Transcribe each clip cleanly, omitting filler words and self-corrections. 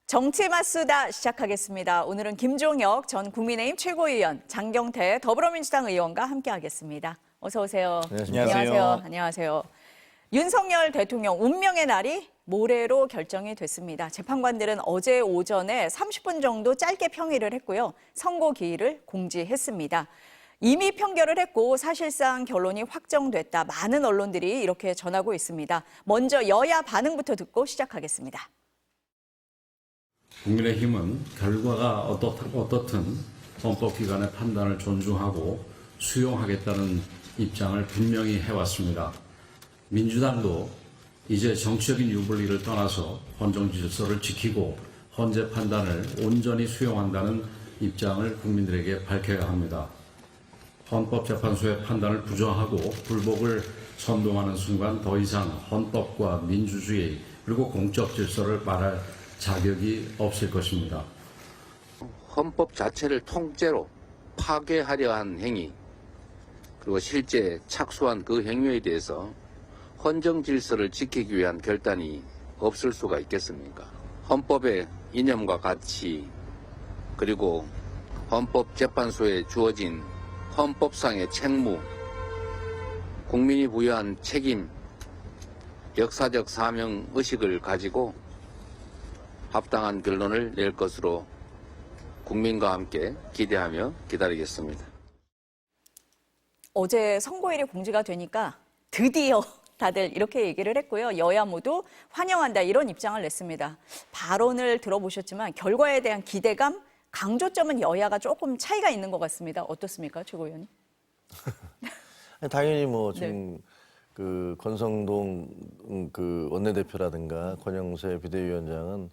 정치 맞수다 시작하겠습니다. 오늘은 김종혁 전 국민의힘 최고위원, 장경태 더불어민주당 의원과 함께하겠습니다. 어서 오세요. 안녕하세요. 안녕하세요. 윤석열 대통령 운명의 날이 모레로 결정이 됐습니다. 재판관들은 어제 오전에 30분 정도 짧게 평의를 했고요. 선고 기일을 공지했습니다. 이미 판결을 했고 사실상 결론이 확정됐다. 많은 언론들이 이렇게 전하고 있습니다. 먼저 여야 반응부터 듣고 시작하겠습니다. 국민의힘은 결과가 어떻든 헌법기관의 판단을 존중하고 수용하겠다는 입장을 분명히 해왔습니다. 민주당도 이제 정치적인 유불리를 떠나서 헌정 질서를 지키고 헌재 판단을 온전히 수용한다는 입장을 국민들에게 밝혀야 합니다. 헌법재판소의 판단을 부정하고 불복을 선동하는 순간 더 이상 헌법과 민주주의 그리고 공적 질서를 말할 자격이 없을 것입니다. 헌법 자체를 통째로 파괴하려 한 행위, 그리고 실제 착수한 그 행위에 대해서 헌정 질서를 지키기 위한 결단이 없을 수가 있겠습니까? 헌법의 이념과 가치, 그리고 헌법재판소에 주어진 헌법상의 책무, 국민이 부여한 책임, 역사적 사명 의식을 가지고 합당한 결론을 낼 것으로 국민과 함께 기대하며 기다리겠습니다. 어제 선고일이 공지가 되니까 드디어 다들 이렇게 얘기를 했고요. 여야 모두 환영한다 이런 입장을 냈습니다. 발언을 들어보셨지만 결과에 대한 기대감, 강조점은 여야가 조금 차이가 있는 것 같습니다. 어떻습니까, 최고위원님? 당연히 뭐 지금 그 권성동 그 원내대표라든가 권영세 비대위원장은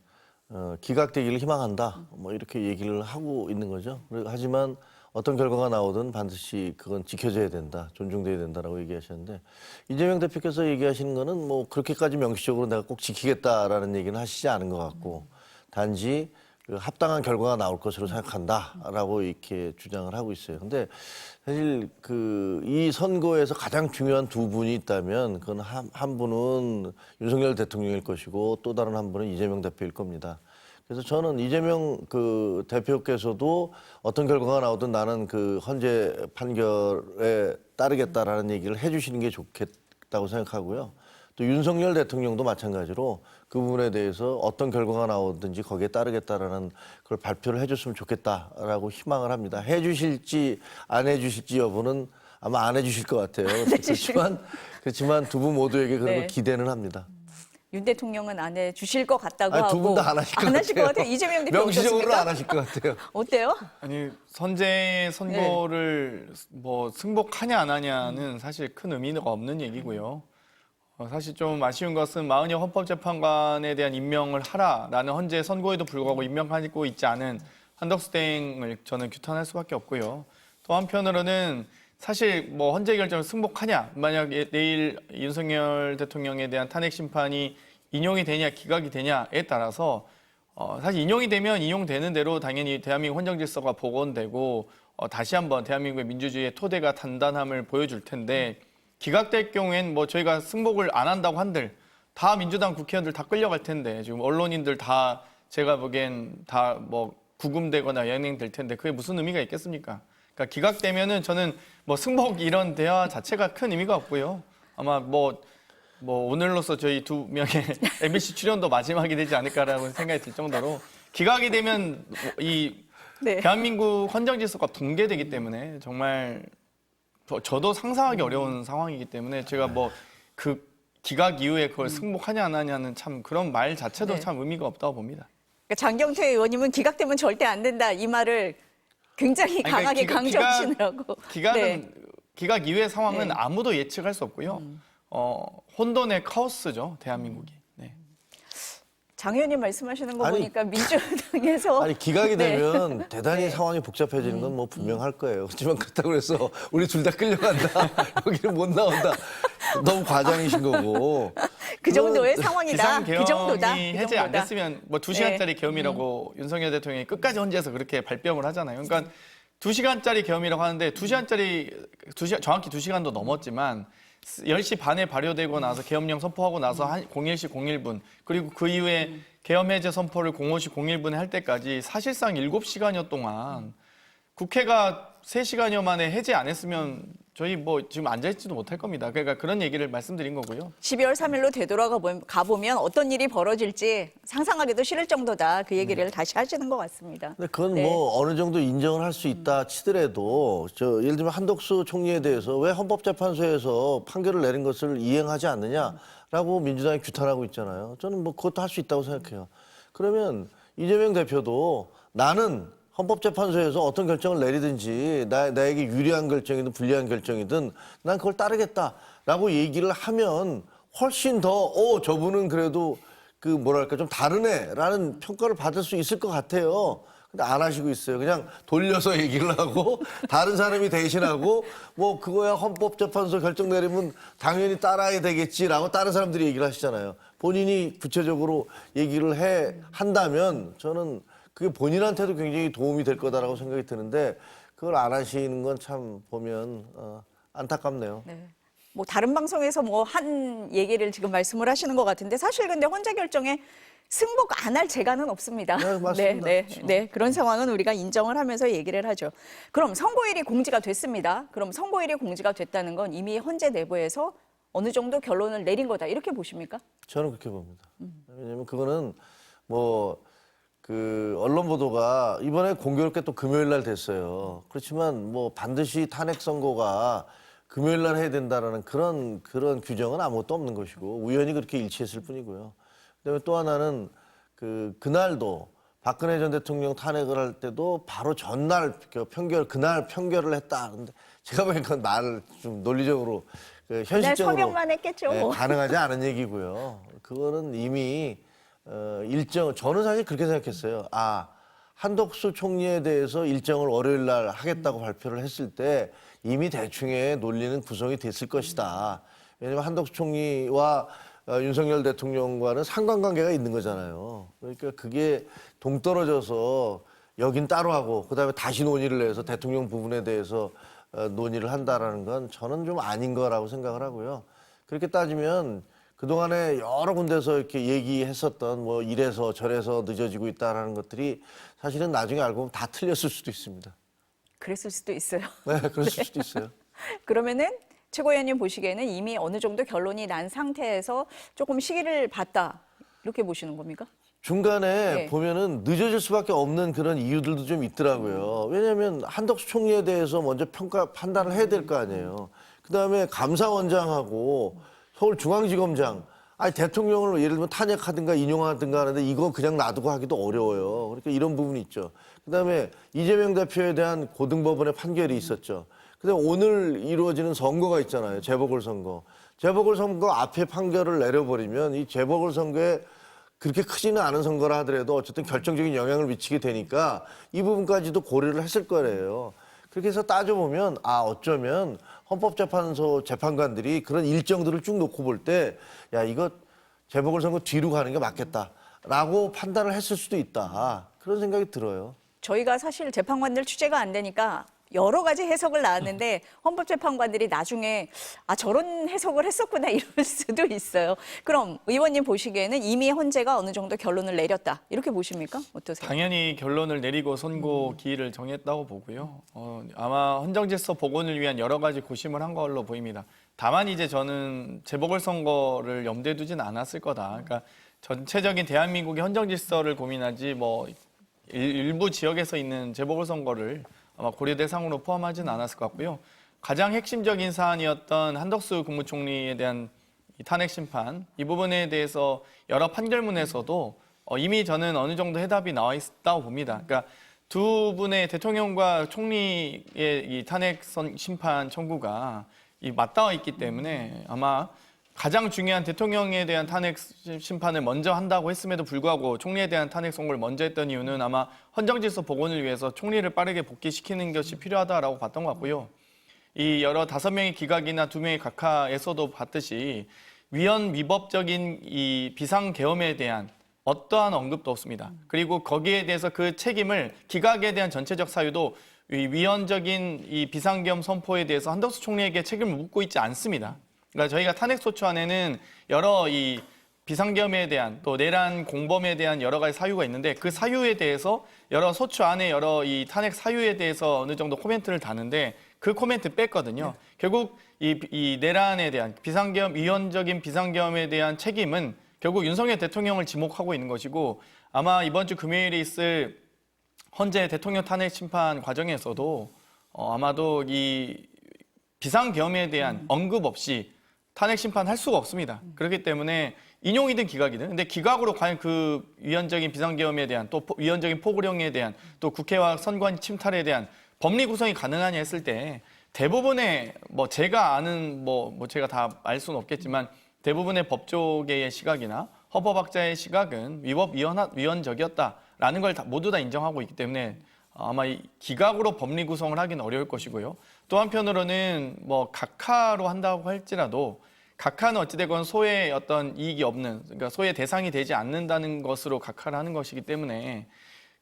기각되기를 희망한다. 뭐 이렇게 얘기를 하고 있는 거죠. 하지만 어떤 결과가 나오든 반드시 그건 지켜져야 된다, 존중돼야 된다라고 얘기하셨는데 이재명 대표께서 얘기하시는 거는 뭐 그렇게까지 명시적으로 내가 꼭 지키겠다라는 얘기는 하시지 않은 것 같고 단지 그 합당한 결과가 나올 것으로 생각한다라고 이렇게 주장을 하고 있어요. 근데 사실 그 이 선거에서 가장 중요한 두 분이 있다면 그건 한 분은 윤석열 대통령일 것이고 또 다른 한 분은 이재명 대표일 겁니다. 그래서 저는 이재명 그 대표께서도 어떤 결과가 나오든 나는 그 헌재 판결에 따르겠다라는 얘기를 해주시는 게 좋겠다고 생각하고요. 또 윤석열 대통령도 마찬가지로 그 부분에 대해서 어떤 결과가 나오든지 거기에 따르겠다라는 그걸 발표를 해줬으면 좋겠다라고 희망을 합니다. 해주실지 안 해주실지 여부는 아마 안 해주실 것 같아요. 그렇지만 두 분 모두에게 그런 걸 기대는 합니다. 윤 대통령은 안 해주실 것 같다고 아니, 하고 두 분 다 안 하실 것 같아요. 이재명 대표 명시적으로 안 하실 것 같아요. 어때요? 아니 선제 선거를 뭐 승복하냐 안 하냐는 사실 큰 의미가 없는 얘기고요. 사실 좀 아쉬운 것은 마흔여 헌법재판관에 대한 임명을 하라라는 헌재 선고에도 불구하고 임명하고 있지 않은 한덕수 대행을 저는 규탄할 수밖에 없고요. 또 한편으로는 사실 뭐 헌재 결정을 승복하냐, 만약 내일 윤석열 대통령에 대한 탄핵 심판이 인용이 되냐 기각이 되냐에 따라서 사실 인용이 되면 인용되는 대로 당연히 대한민국 헌정 질서가 복원되고 다시 한번 대한민국의 민주주의의 토대가 단단함을 보여줄 텐데 기각될 경우엔 뭐 저희가 승복을 안 한다고 한들 다 민주당 국회의원들 다 끌려갈 텐데 지금 언론인들 다 제가 보기엔 다 뭐 구금되거나 연행될 텐데 그게 무슨 의미가 있겠습니까? 그러니까 기각되면은 저는 뭐 승복 이런 대화 자체가 큰 의미가 없고요. 아마 뭐 오늘로서 저희 두 명의 MBC 출연도 마지막이 되지 않을까라고 생각이 들 정도로 기각이 되면 이 대한민국 헌정 질서가 붕괴되기 때문에 정말 저도 상상하기 어려운 상황이기 때문에 제가 뭐 그 기각 이후에 그걸 승복하냐 안 하냐는 참 그런 말 자체도 참 의미가 없다고 봅니다. 그러니까 장경태 의원님은 기각되면 절대 안 된다 이 말을 굉장히 강하게 강조하시느라고. 기각 이후의 상황은 아무도 예측할 수 없고요. 혼돈의 카오스죠, 대한민국이. 장 의원님 말씀하시는 거 보니까 민주당에서 기각이 되면 대단히 상황이 복잡해지는 건 뭐 분명할 거예요. 그렇지만 그렇다고 해서 우리 둘 다 끌려간다. 여기는 못 나온다. 너무 과장이신 거고. 그 정도의 상황이다. 그 정도다. 해제 안 됐으면 뭐 2시간짜리 계엄이라고 윤석열 대통령이 끝까지 헌재에서 그렇게 발뺌을 하잖아요. 그러니까 2시간짜리 계엄이라고 하는데 정확히 2시간도 넘었지만 10시 반에 발효되고 나서 계엄령 선포하고 나서 01시 01분 그리고 그 이후에 계엄 해제 선포를 05시 01분에 할 때까지 사실상 7시간여 동안 국회가 3시간여 만에 해제 안 했으면 저희 뭐 지금 앉아있지도 못할 겁니다. 그러니까 그런 얘기를 말씀드린 거고요. 12월 3일로 되돌아가 가보면 어떤 일이 벌어질지 상상하기도 싫을 정도다. 그 얘기를 다시 하시는 것 같습니다. 근데 그건 네. 뭐 어느 정도 인정을 할 수 있다 치더라도 예를 들면 한덕수 총리에 대해서 왜 헌법재판소에서 판결을 내린 것을 이행하지 않느냐라고 민주당이 규탄하고 있잖아요. 저는 뭐 그것도 할 수 있다고 생각해요. 그러면 이재명 대표도 나는 헌법재판소에서 어떤 결정을 내리든지 나에게 유리한 결정이든 불리한 결정이든 난 그걸 따르겠다라고 얘기를 하면 훨씬 더 저분은 그래도 그 뭐랄까 좀 다르네라는 평가를 받을 수 있을 것 같아요. 근데 안 하시고 있어요. 그냥 돌려서 얘기를 하고 다른 사람이 대신하고 뭐 그거야 헌법재판소 결정 내리면 당연히 따라야 되겠지라고 다른 사람들이 얘기를 하시잖아요. 본인이 구체적으로 얘기를 한다면 저는 그게 본인한테도 굉장히 도움이 될 거다라고 생각이 드는데 그걸 안 하시는 건 참 보면 안타깝네요. 네. 뭐 다른 방송에서 뭐 한 얘기를 지금 말씀을 하시는 것 같은데 사실 근데 헌재 결정에 승복 안 할 재간은 없습니다. 네, 맞습니다. 네. 그런 상황은 우리가 인정을 하면서 얘기를 하죠. 그럼 선고일이 공지가 됐습니다. 그럼 선고일이 공지가 됐다는 건 이미 헌재 내부에서 어느 정도 결론을 내린 거다. 이렇게 보십니까? 저는 그렇게 봅니다. 왜냐하면 그거는 뭐 언론 보도가 이번에 공교롭게 또 금요일 날 됐어요. 그렇지만 뭐 반드시 탄핵 선고가 금요일 날 해야 된다라는 그런 규정은 아무것도 없는 것이고 우연히 그렇게 일치했을 뿐이고요. 그다음에 또 하나는 그날도 박근혜 전 대통령 탄핵을 할 때도 바로 전날 그날 편결을 했다. 근데 제가 보니까 말을 좀 논리적으로 현실적으로 서명만 했겠죠. 네, 가능하지 않은 얘기고요. 그거는 이미 저는 사실 그렇게 생각했어요. 한덕수 총리에 대해서 일정을 월요일 날 하겠다고 발표를 했을 때 이미 대충의 논리는 구성이 됐을 것이다. 왜냐하면 한덕수 총리와 윤석열 대통령과는 상관관계가 있는 거잖아요. 그러니까 그게 동떨어져서 여긴 따로 하고 그다음에 다시 논의를 해서 대통령 부분에 대해서 논의를 한다라는 건 저는 좀 아닌 거라고 생각을 하고요. 그렇게 따지면 그동안에 여러 군데서 이렇게 얘기했었던 뭐 이래서 저래서 늦어지고 있다라는 것들이 사실은 나중에 알고 보면 다 틀렸을 수도 있습니다. 그랬을 수도 있어요. 네, 그랬을 수도 있어요. 그러면은 최고위원님 보시기에는 이미 어느 정도 결론이 난 상태에서 조금 시기를 봤다. 이렇게 보시는 겁니까? 중간에 네. 보면은 늦어질 수밖에 없는 그런 이유들도 좀 있더라고요. 왜냐하면 한덕수 총리에 대해서 먼저 판단을 해야 될 거 아니에요. 그다음에 감사원장하고 서울중앙지검장, 대통령을 예를 들면 탄핵하든가 인용하든가 하는데 이거 그냥 놔두고 하기도 어려워요. 그러니까 이런 부분이 있죠. 그다음에 이재명 대표에 대한 고등법원의 판결이 있었죠. 그다음에 오늘 이루어지는 선거가 있잖아요. 재보궐선거. 재보궐선거 앞에 판결을 내려버리면 이 재보궐선거에 그렇게 크지는 않은 선거라 하더라도 어쨌든 결정적인 영향을 미치게 되니까 이 부분까지도 고려를 했을 거예요. 그렇게 해서 따져보면 어쩌면 헌법재판소 재판관들이 그런 일정들을 쭉 놓고 볼 때 이거 재보궐선거 뒤로 가는 게 맞겠다라고 판단을 했을 수도 있다. 그런 생각이 들어요. 저희가 사실 재판관들 취재가 안 되니까 여러 가지 해석을 나왔는데 헌법재판관들이 나중에 저런 해석을 했었구나 이럴 수도 있어요. 그럼 의원님 보시기에는 이미 헌재가 어느 정도 결론을 내렸다. 이렇게 보십니까? 어떠세요? 당연히 결론을 내리고 선고 기일을 정했다고 보고요. 아마 헌정질서 복원을 위한 여러 가지 고심을 한 걸로 보입니다. 다만 이제 저는 재보궐선거를 염두에 두진 않았을 거다. 그러니까 전체적인 대한민국의 헌정질서를 고민하지 뭐 일부 지역에서 있는 재보궐선거를 아마 고려 대상으로 포함하지는 않았을 것 같고요. 가장 핵심적인 사안이었던 한덕수 국무총리에 대한 탄핵 심판, 이 부분에 대해서 여러 판결문에서도 이미 저는 어느 정도 해답이 나와 있다고 봅니다. 그러니까 두 분의 대통령과 총리의 이 탄핵 심판 청구가 맞닿아 있기 때문에 아마 가장 중요한 대통령에 대한 탄핵 심판을 먼저 한다고 했음에도 불구하고 총리에 대한 탄핵 선고를 먼저 했던 이유는 아마 헌정질서 복원을 위해서 총리를 빠르게 복귀시키는 것이 필요하다라고 봤던 것 같고요. 이 여러 5명의 기각이나 2명의 각하에서도 봤듯이 위헌 위법적인 이 비상계엄에 대한 어떠한 언급도 없습니다. 그리고 거기에 대해서 그 책임을 기각에 대한 전체적 사유도 이 위헌적인 이 비상계엄 선포에 대해서 한덕수 총리에게 책임을 묻고 있지 않습니다. 그러니까 저희가 탄핵소추안에는 여러 이 비상계엄에 대한 또 내란 공범에 대한 여러 가지 사유가 있는데 그 사유에 대해서 여러 소추 안에 여러 이 탄핵 사유에 대해서 어느 정도 코멘트를 다는데 그 코멘트 뺐거든요. 결국 이 내란에 대한 비상계엄, 위헌적인 비상계엄에 대한 책임은 결국 윤석열 대통령을 지목하고 있는 것이고 아마 이번 주 금요일에 있을 헌재 대통령 탄핵 심판 과정에서도 아마도 이 비상계엄에 대한 언급 없이 탄핵 심판할 수가 없습니다. 그렇기 때문에 인용이든 기각이든 근데 기각으로 과연 그 위헌적인 비상계엄에 대한 또 위헌적인 포고령에 대한 또 국회와 선관 침탈에 대한 법리 구성이 가능하냐 했을 때 대부분의 뭐 제가 아는 뭐 제가 다 알 수는 없겠지만 대부분의 법조계의 시각이나 헌법학자의 시각은 위헌적이었다라는 걸 모두 다 인정하고 있기 때문에 아마 이 기각으로 법리 구성을 하기는 어려울 것이고요. 또 한편으로는 뭐 각하로 한다고 할지라도 각하는 어찌되건 소의 어떤 이익이 없는, 그러니까 소의 대상이 되지 않는다는 것으로 각하를 하는 것이기 때문에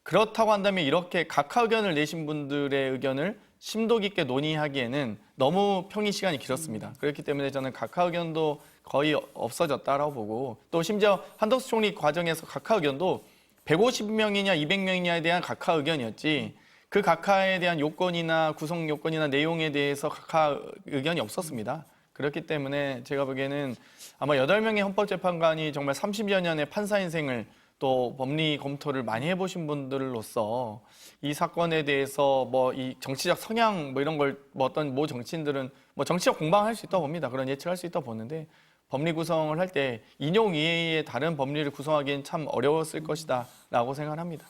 그렇다고 한다면 이렇게 각하 의견을 내신 분들의 의견을 심도 깊게 논의하기에는 너무 평의 시간이 길었습니다. 그렇기 때문에 저는 각하 의견도 거의 없어졌다라고 보고 또 심지어 한덕수 총리 과정에서 각하 의견도 150명이냐 200명이냐에 대한 각하 의견이었지 그 각하에 대한 요건이나 구성 요건이나 내용에 대해서 각하 의견이 없었습니다. 그렇기 때문에 제가 보기에는 아마 8명의 헌법재판관이 정말 30여 년의 판사 인생을 또 법리 검토를 많이 해보신 분들로서 이 사건에 대해서 뭐 이 정치적 성향 뭐 이런 걸 뭐 어떤 모 정치인들은 뭐 정치적 공방할 수 있다고 봅니다. 그런 예측할 수 있다고 보는데 법리 구성을 할 때 인용 이외의 다른 법리를 구성하기엔 참 어려웠을 것이다라고 생각합니다.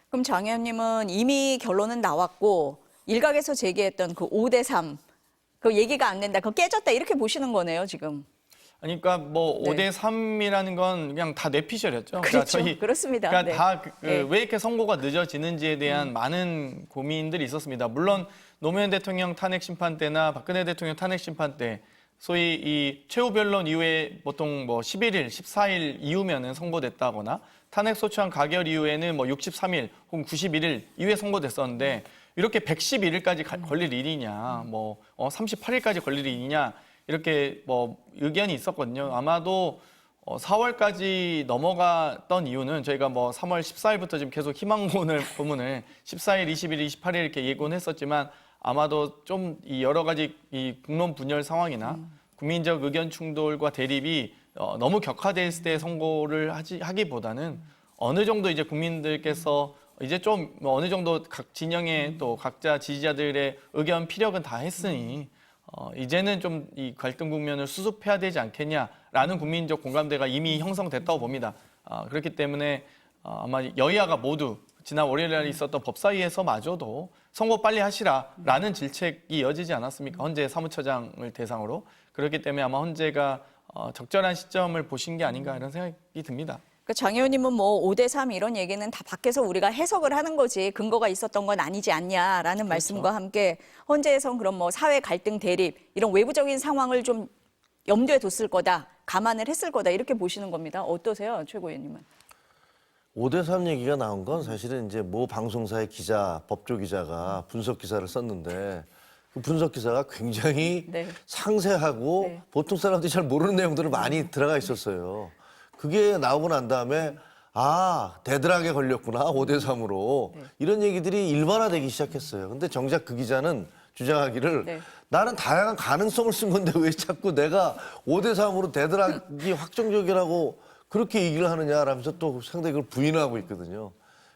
그럼 장 의원님은 이미 결론은 나왔고 일각에서 제기했던 그 5대3 그 얘기가 안 된다, 그거 깨졌다 이렇게 보시는 거네요 지금. 아니, 그러니까 뭐 네. 5대3이라는 건 그냥 다 뇌피셜이었죠. 그렇죠. 그렇습니다. 그러니까 네. 다 네. 왜 이렇게 선고가 늦어지는지에 대한 많은 고민들이 있었습니다. 물론 노무현 대통령 탄핵 심판 때나 박근혜 대통령 탄핵 심판 때 소위 이 최후 변론 이후에 보통 뭐 11일, 14일 이후면은 선고됐다거나 탄핵 소추안 가결 이후에는 뭐 63일 혹은 91일 이후에 선고됐었는데 이렇게 111일까지 걸릴 일이냐, 뭐 38일까지 걸릴 일이냐 이렇게 뭐 의견이 있었거든요. 아마도 4월까지 넘어갔던 이유는 저희가 뭐 3월 14일부터 지금 계속 희망고문을 14일, 21일, 28일 이렇게 예고했었지만 아마도 좀 이 여러 가지 이 국론 분열 상황이나 국민적 의견 충돌과 대립이 너무 격화됐을 때 선고를 하기보다는 어느 정도 이제 국민들께서 이제 좀 어느 정도 각 진영의 또 각자 지지자들의 의견 피력은 다 했으니 이제는 좀 이 갈등 국면을 수습해야 되지 않겠냐라는 국민적 공감대가 이미 형성됐다고 봅니다. 그렇기 때문에 아마 여야가 모두 지난 월요일에 있었던 법사위에서마저도 선고 빨리 하시라라는 질책이 이어지지 않았습니까? 헌재 사무처장을 대상으로. 그렇기 때문에 아마 헌재가 적절한 시점을 보신 게 아닌가 이런 생각이 듭니다. 그 장 의원님은 뭐 5대3 이런 얘기는 다 밖에서 우리가 해석을 하는 거지 근거가 있었던 건 아니지 않냐라는 말씀과 함께 헌재에선 그럼 뭐 사회 갈등 대립 이런 외부적인 상황을 좀 염두에 뒀을 거다, 감안을 했을 거다 이렇게 보시는 겁니다. 어떠세요, 최고 위원님은? 5대3 얘기가 나온 건 사실은 이제 모 방송사의 기자, 법조 기자가 분석 기사를 썼는데 그 분석 기사가 굉장히 네. 상세하고 네. 보통 사람들이 잘 모르는 내용들을 많이 들어가 있었어요. 그게 나오고 난 다음에 대들하게 걸렸구나 5대3으로 이런 얘기들이 일반화되기 시작했어요. 근데 정작 그 기자는 주장하기를 네. 나는 다양한 가능성을 쓴 건데 왜 자꾸 내가 5대3으로 대들하기 확정적이라고 그렇게 얘기를 하느냐라면서 또 상당히 그걸 부인하고 있거든요.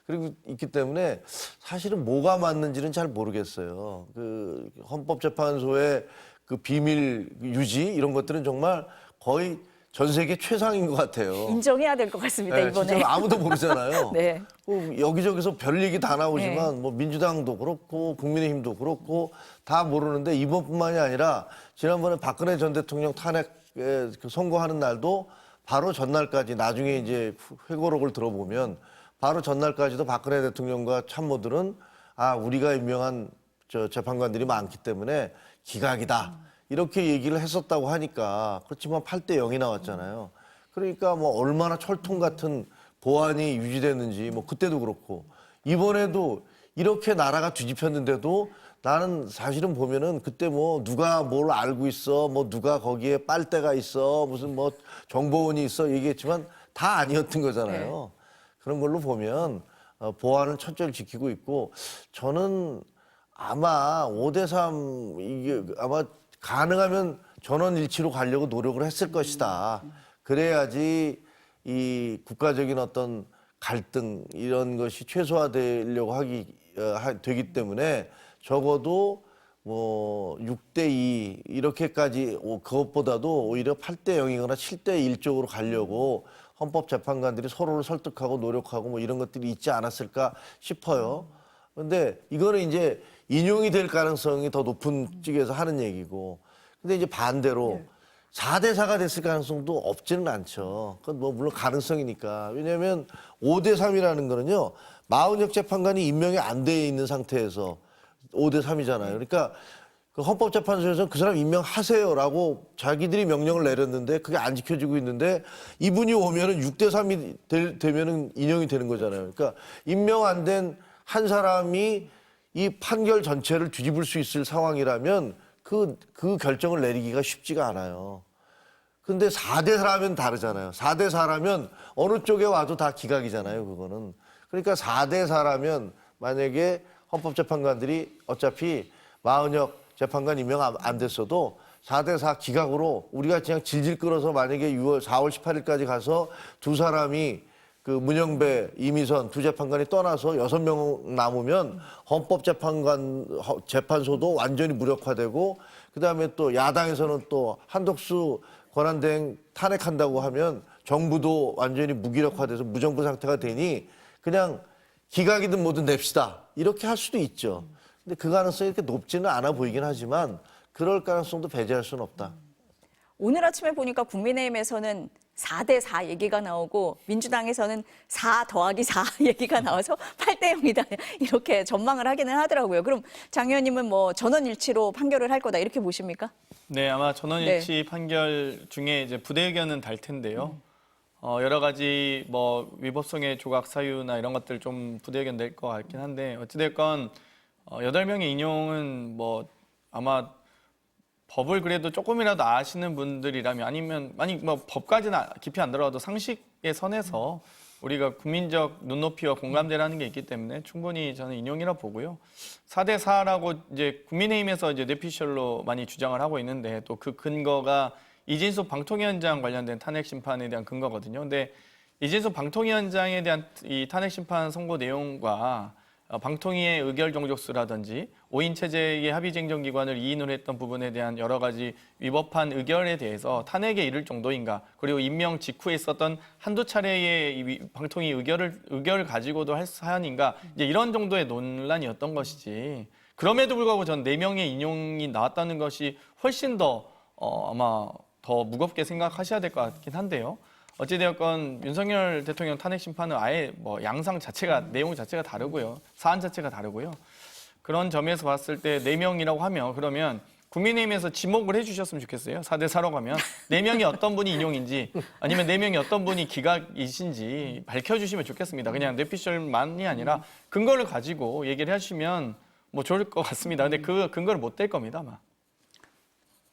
그리고 있기 때문에 사실은 뭐가 맞는지는 잘 모르겠어요. 그 헌법재판소의 그 비밀 유지 이런 것들은 정말 거의 전 세계 최상인 것 같아요. 인정해야 될 것 같습니다, 네, 이번에. 진짜 아무도 모르잖아요. 네. 여기저기서 별 얘기 다 나오지만 뭐 민주당도 그렇고 국민의힘도 그렇고 다 모르는데 이번뿐만이 아니라 지난번에 박근혜 전 대통령 탄핵 선고하는 날도 바로 전날까지 나중에 이제 회고록을 들어보면 바로 전날까지도 박근혜 대통령과 참모들은 우리가 임명한 재판관들이 많기 때문에 기각이다. 이렇게 얘기를 했었다고 하니까 그렇지만 8대 0이 나왔잖아요. 그러니까 뭐 얼마나 철통 같은 보안이 유지됐는지 뭐 그때도 그렇고 이번에도 이렇게 나라가 뒤집혔는데도 나는 사실은 보면은 그때 뭐 누가 뭘 알고 있어, 뭐 누가 거기에 빨대가 있어, 무슨 뭐 정보원이 있어 얘기했지만 다 아니었던 거잖아요. 그런 걸로 보면 보안을 철저히 지키고 있고 저는 아마 5대3 이게 아마 가능하면 전원일치로 가려고 노력을 했을 것이다. 그래야지 이 국가적인 어떤 갈등 이런 것이 최소화되려고 되기 때문에 적어도 뭐 6대2 이렇게까지 그것보다도 오히려 8대0이거나 7대1 쪽으로 가려고 헌법재판관들이 서로를 설득하고 노력하고 뭐 이런 것들이 있지 않았을까 싶어요. 근데 이거는 이제 인용이 될 가능성이 더 높은 쪽에서 하는 얘기고. 근데 이제 반대로 4대4가 됐을 가능성도 없지는 않죠. 그건 뭐 물론 가능성이니까. 왜냐하면 5대3이라는 거는요. 마은혁 재판관이 임명이 안 돼 있는 상태에서 5대3이잖아요. 그러니까 그 헌법재판소에서는 그 사람 임명하세요라고 자기들이 명령을 내렸는데 그게 안 지켜지고 있는데 이분이 오면은 6대3이 되면은 인용이 되는 거잖아요. 그러니까 임명 안 된 한 사람이 이 판결 전체를 뒤집을 수 있을 상황이라면 그 결정을 내리기가 쉽지가 않아요. 근데 4대4라면 다르잖아요. 4대4라면 어느 쪽에 와도 다 기각이잖아요, 그거는. 그러니까 4대4라면 만약에 헌법재판관들이 어차피 마은혁 재판관 임명 안 됐어도 4대4 기각으로 우리가 그냥 질질 끌어서 만약에 4월 18일까지 가서 두 사람이 그 문영배, 이미선 두 재판관이 떠나서 6명 남으면 헌법재판소도 완전히 무력화되고 그다음에 또 야당에서는 또 한덕수 권한대행 탄핵한다고 하면 정부도 완전히 무기력화돼서 무정부 상태가 되니 그냥 기각이든 뭐든 냅시다. 이렇게 할 수도 있죠. 근데 그 가능성이 이렇게 높지는 않아 보이긴 하지만 그럴 가능성도 배제할 수는 없다. 오늘 아침에 보니까 국민의힘에서는 4대4 얘기가 나오고 민주당에서는 4 더하기 4 얘기가 나와서 8대0이다 이렇게 전망을 하기는 하더라고요. 그럼 장 의원님은 뭐 전원일치로 판결을 할 거다 이렇게 보십니까? 네, 아마 전원일치 판결 중에 이제 부대 의견은 달 텐데요. 여러 가지 뭐 위법성의 조각 사유나 이런 것들 좀 부대 의견 낼 것 같긴 한데 어찌됐건 8명의 인용은 뭐 아마 법을 그래도 조금이라도 아시는 분들이라면 아니면 뭐 법까지는 깊이 안 들어가도 상식의 선에서 우리가 국민적 눈높이와 공감대라는 게 있기 때문에 충분히 저는 인용이라 보고요. 4대4라고 이제 국민의힘에서 이제 뇌피셜로 많이 주장을 하고 있는데 또 그 근거가 이진숙 방통위원장 관련된 탄핵 심판에 대한 근거거든요. 근데 이진숙 방통위원장에 대한 이 탄핵 심판 선고 내용과 방통위의 의결 종족수라든지 5인 체제의 합의쟁정기관을 2인으로 했던 부분에 대한 여러 가지 위법한 의결에 대해서 탄핵에 이를 정도인가, 그리고 임명 직후에 있었던 한두 차례의 방통위 의결을 가지고도 할 사안인가, 이제 이런 정도의 논란이었던 것이지. 그럼에도 불구하고 전 4명의 인용이 나왔다는 것이 훨씬 더 아마 더 무겁게 생각하셔야 될 것 같긴 한데요. 어찌되었건 윤석열 대통령 탄핵 심판은 아예 뭐 양상 자체가 내용 자체가 다르고요. 사안 자체가 다르고요. 그런 점에서 봤을 때 4명이라고 하면 그러면 국민의힘에서 지목을 해주셨으면 좋겠어요. 4대4로 가면 4명이 어떤 분이 인용인지 아니면 4명이 어떤 분이 기각이신지 밝혀주시면 좋겠습니다. 그냥 뇌피셜만이 아니라 근거를 가지고 얘기를 해주시면 뭐 좋을 것 같습니다. 근데 그 근거를 못 댈 겁니다, 아마.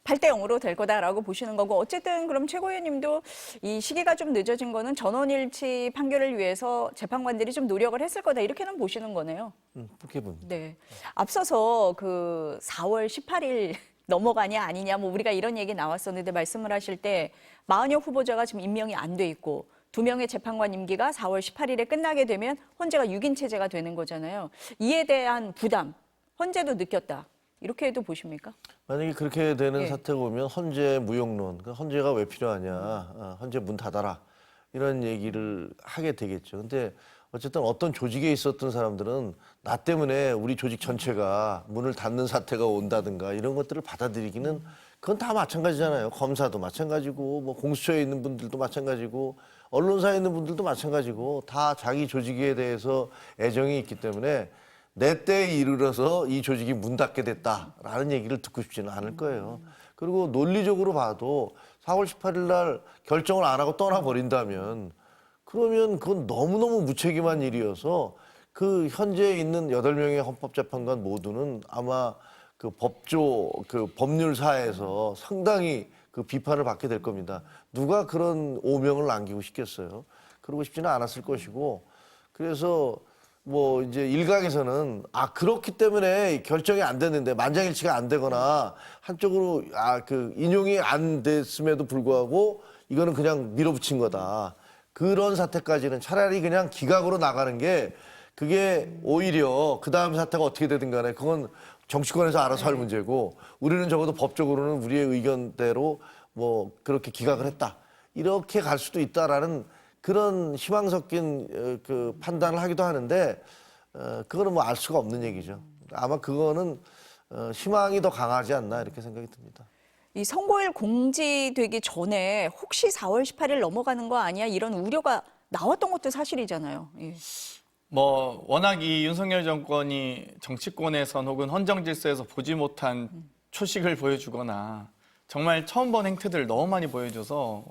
8대0으로 될 거다라고 보시는 거고 어쨌든 그럼 최고위원님도 이 시기가 좀 늦어진 거는 전원일치 판결을 위해서 재판관들이 좀 노력을 했을 거다 이렇게는 보시는 거네요. 그렇게 봅니다. 네. 앞서서 그 4월 18일 넘어가냐 아니냐 뭐 우리가 이런 얘기 나왔었는데 말씀을 하실 때 마은혁 후보자가 지금 임명이 안 돼 있고 2명의 재판관 임기가 4월 18일에 끝나게 되면 헌재가 6인 체제가 되는 거잖아요. 이에 대한 부담, 헌재도 느꼈다. 이렇게 해도 보십니까? 만약에 그렇게 되는 예. 사태가 오면 헌재 무용론, 그러니까 헌재가 왜 필요하냐, 헌재 문 닫아라 이런 얘기를 하게 되겠죠. 근데 어쨌든 어떤 조직에 있었던 사람들은 나 때문에 우리 조직 전체가 문을 닫는 사태가 온다든가 이런 것들을 받아들이기는 그건 다 마찬가지잖아요. 검사도 마찬가지고 뭐 공수처에 있는 분들도 마찬가지고 언론사에 있는 분들도 마찬가지고 다 자기 조직에 대해서 애정이 있기 때문에 내 때에 이르러서 이 조직이 문 닫게 됐다라는 얘기를 듣고 싶지는 않을 거예요. 그리고 논리적으로 봐도 4월 18일 날 결정을 안 하고 떠나버린다면 그러면 그건 너무너무 무책임한 일이어서 그 현재 있는 8명의 헌법재판관 모두는 아마 그 그 법률사에서 상당히 그 비판을 받게 될 겁니다. 누가 그런 오명을 남기고 싶겠어요? 그러고 싶지는 않았을 것이고, 그래서 뭐 이제 일각에서는 그렇기 때문에 결정이 안 됐는데, 만장일치가 안 되거나 한쪽으로 그 인용이 안 됐음에도 불구하고 이거는 그냥 밀어붙인 거다. 그런 사태까지는 차라리 그냥 기각으로 나가는 게, 그게 오히려 그 다음 사태가 어떻게 되든 간에 그건 정치권에서 알아서 할 문제고, 우리는 적어도 법적으로는 우리의 의견대로 뭐 그렇게 기각을 했다, 이렇게 갈 수도 있다라는 그런 희망 섞인 그 판단을 하기도 하는데, 그거는 뭐 알 수가 없는 얘기죠. 아마 그거는 희망이 더 강하지 않나, 이렇게 생각이 듭니다. 이 선고일 공지되기 전에 혹시 4월 18일 넘어가는 거 아니야? 이런 우려가 나왔던 것도 사실이잖아요. 예. 뭐 워낙 이 윤석열 정권이 정치권에선 혹은 헌정 질서에서 보지 못한 초식을 보여주거나 정말 처음 본 행태들을 너무 많이 보여줘서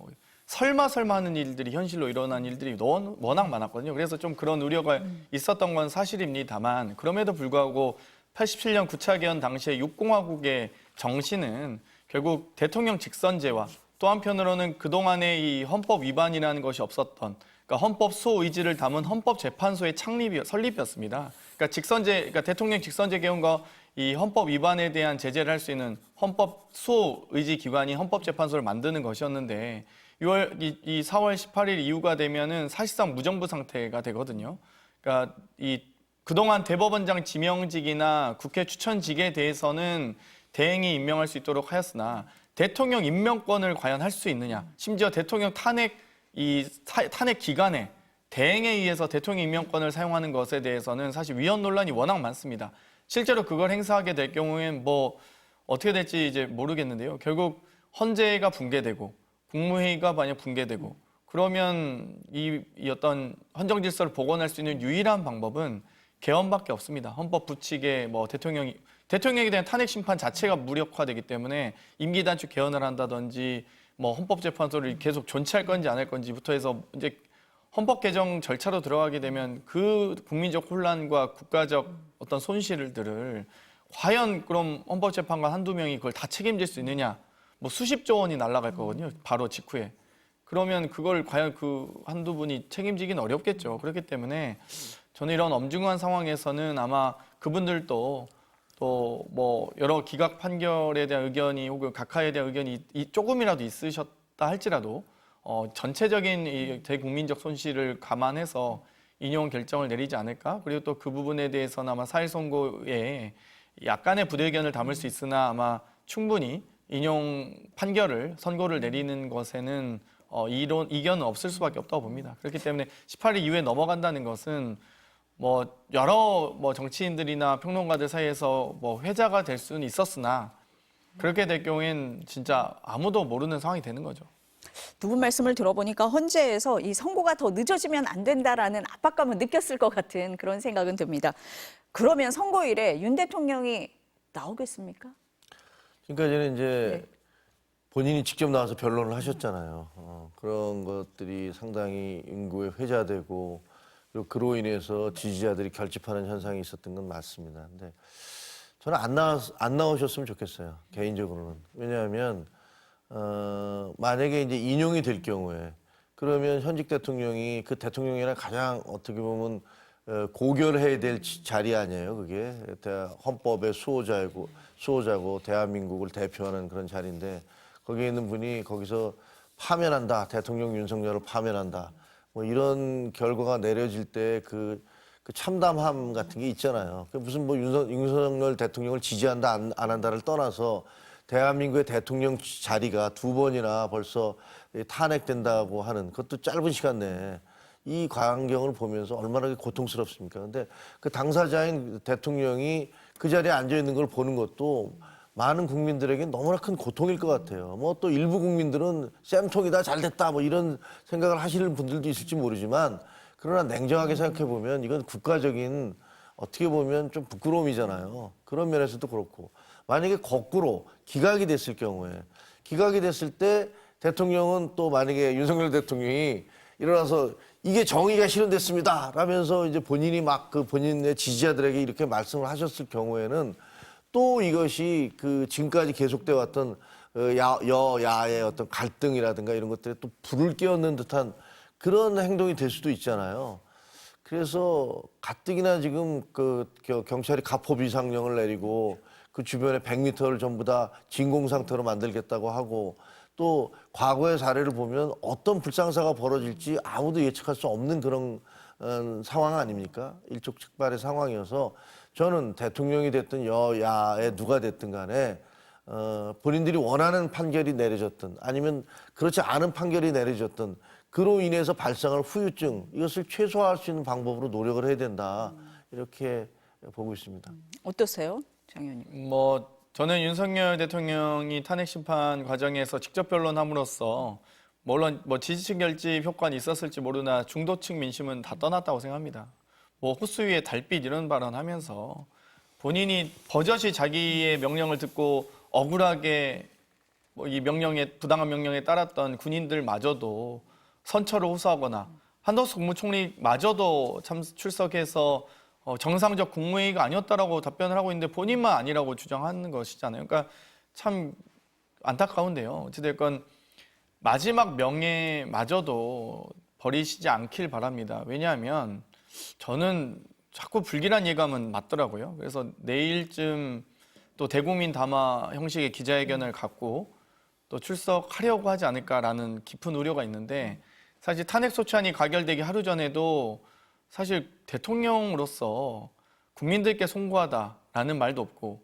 설마 하는 일들이 현실로 일어난 일들이 워낙 많았거든요. 그래서 좀 그런 우려가 있었던 건 사실입니다만, 그럼에도 불구하고 87년 9차 개헌 당시에 6공화국의 정신은 결국 대통령 직선제와 또 한편으로는 그동안의 이 헌법 위반이라는 것이 없었던, 그러니까 헌법 수호 의지를 담은 헌법재판소의 설립이었습니다. 그러니까 대통령 직선제 개헌과 이 헌법 위반에 대한 제재를 할 수 있는 헌법 수호 의지 기관인 헌법재판소를 만드는 것이었는데, 이 4월 18일 이후가 되면은 사실상 무정부 상태가 되거든요. 그러니까 이 그동안 대법원장 지명직이나 국회 추천직에 대해서는 대행이 임명할 수 있도록 하였으나, 대통령 임명권을 과연 할 수 있느냐, 심지어 대통령 탄핵 기간에 대행에 의해서 대통령 임명권을 사용하는 것에 대해서는 사실 위헌 논란이 워낙 많습니다. 실제로 그걸 행사하게 될 경우엔 뭐 어떻게 될지 이제 모르겠는데요. 결국 헌재가 붕괴되고 국무회의가 만약 붕괴되고 그러면 이 어떤 헌정 질서를 복원할 수 있는 유일한 방법은 개헌밖에 없습니다. 헌법 부칙에 뭐 대통령에 대한 탄핵 심판 자체가 무력화되기 때문에 임기 단축 개헌을 한다든지 뭐 헌법재판소를 계속 존치할 건지 안 할 건지부터 해서 이제 헌법 개정 절차로 들어가게 되면 그 국민적 혼란과 국가적 어떤 손실들을 과연 그럼 헌법재판관 한두 명이 그걸 다 책임질 수 있느냐? 뭐 수십조 원이 날아갈 거거든요. 바로 직후에. 그러면 그걸 과연 그 한두 분이 책임지기는 어렵겠죠. 그렇기 때문에 저는 이런 엄중한 상황에서는 아마 그분들도 또 뭐 여러 기각 판결에 대한 의견이 혹은 각하에 대한 의견이 조금이라도 있으셨다 할지라도 전체적인 이 대국민적 손실을 감안해서 인용 결정을 내리지 않을까? 그리고 또 그 부분에 대해서는 아마 사일 선고에 약간의 부대의견을 담을 수 있으나 아마 충분히 인용 선고를 내리는 것에는 이견은 없을 수밖에 없다고 봅니다. 그렇기 때문에 18일 이후에 넘어간다는 것은 뭐 여러 정치인들이나 평론가들 사이에서 뭐 회자가 될 수는 있었으나, 그렇게 될 경우엔 진짜 아무도 모르는 상황이 되는 거죠. 두 분 말씀을 들어보니까 헌재에서 이 선고가 더 늦어지면 안 된다라는 압박감을 느꼈을 것 같은 그런 생각은 듭니다. 그러면 선고일에 윤 대통령이 나오겠습니까? 지금까지는 이제 네. 본인이 직접 나와서 변론을 하셨잖아요. 그런 것들이 상당히 인구에 회자되고, 그리고 그로 인해서 지지자들이 결집하는 현상이 있었던 건 맞습니다. 근데 저는 안 나오셨으면 좋겠어요, 개인적으로는. 왜냐하면 만약에 이제 인용이 될 경우에, 그러면 현직 대통령이 그 대통령이랑 가장 어떻게 보면 고결해야 될 자리 아니에요, 그게. 헌법의 수호자고 대한민국을 대표하는 그런 자리인데, 거기에 있는 분이 거기서 파면한다, 대통령 윤석열을 파면한다, 뭐 이런 결과가 내려질 때 그 참담함 같은 게 있잖아요. 무슨 뭐 윤석열 대통령을 지지한다 안 한다를 떠나서 대한민국의 대통령 자리가 2번이나 벌써 탄핵된다고 하는, 그것도 짧은 시간 내에, 이 광경을 보면서 얼마나 고통스럽습니까? 근데 그 당사자인 대통령이 그 자리에 앉아 있는 걸 보는 것도 많은 국민들에게 너무나 큰 고통일 것 같아요. 뭐 또 일부 국민들은 쌤통이다, 잘됐다, 뭐 이런 생각을 하시는 분들도 있을지 모르지만, 그러나 냉정하게 생각해 보면 이건 국가적인 어떻게 보면 좀 부끄러움이잖아요. 그런 면에서도 그렇고, 만약에 거꾸로 기각이 됐을 때 대통령은 또 만약에 윤석열 대통령이 일어나서 이게 정의가 실현됐습니다. 라면서 이제 본인이 막 그 본인의 지지자들에게 이렇게 말씀을 하셨을 경우에는 또 이것이 그 지금까지 계속돼 왔던 여야의 어떤 갈등이라든가 이런 것들에 또 불을 끼얹는 듯한 그런 행동이 될 수도 있잖아요. 그래서 가뜩이나 지금 그 경찰이 가포 비상령을 내리고 그 주변에 100m를 전부 다 진공 상태로 만들겠다고 하고 또 과거의 사례를 보면 어떤 불상사가 벌어질지 아무도 예측할 수 없는 그런 상황 아닙니까? 일촉즉발의 상황이어서 저는 대통령이 됐든 여야에 누가 됐든 간에 본인들이 원하는 판결이 내려졌든 아니면 그렇지 않은 판결이 내려졌든 그로 인해서 발생할 후유증 이것을 최소화할 수 있는 방법으로 노력을 해야 된다 이렇게 보고 있습니다. 어떠세요, 장 의원님? 뭐 저는 윤석열 대통령이 탄핵 심판 과정에서 직접 변론함으로써 물론 뭐 지지층 결집 효과는 있었을지 모르나 중도층 민심은 다 떠났다고 생각합니다. 뭐 호수 위에 달빛 이런 발언하면서 본인이 버젓이 자기의 명령을 듣고 억울하게 뭐 이 명령에 부당한 명령에 따랐던 군인들마저도 선처를 호소하거나 한덕수 국무총리마저도 참 출석해서 정상적 국무회의가 아니었다라고 답변을 하고 있는데 본인만 아니라고 주장하는 것이잖아요. 그러니까 참 안타까운데요. 어찌됐건 마지막 명예마저도 버리시지 않길 바랍니다. 왜냐하면 저는 자꾸 불길한 예감은 맞더라고요. 그래서 내일쯤 또 대국민 담화 형식의 기자회견을 갖고 또 출석하려고 하지 않을까라는 깊은 우려가 있는데 사실 탄핵 소추안이 가결되기 하루 전에도 사실 대통령으로서 국민들께 송구하다라는 말도 없고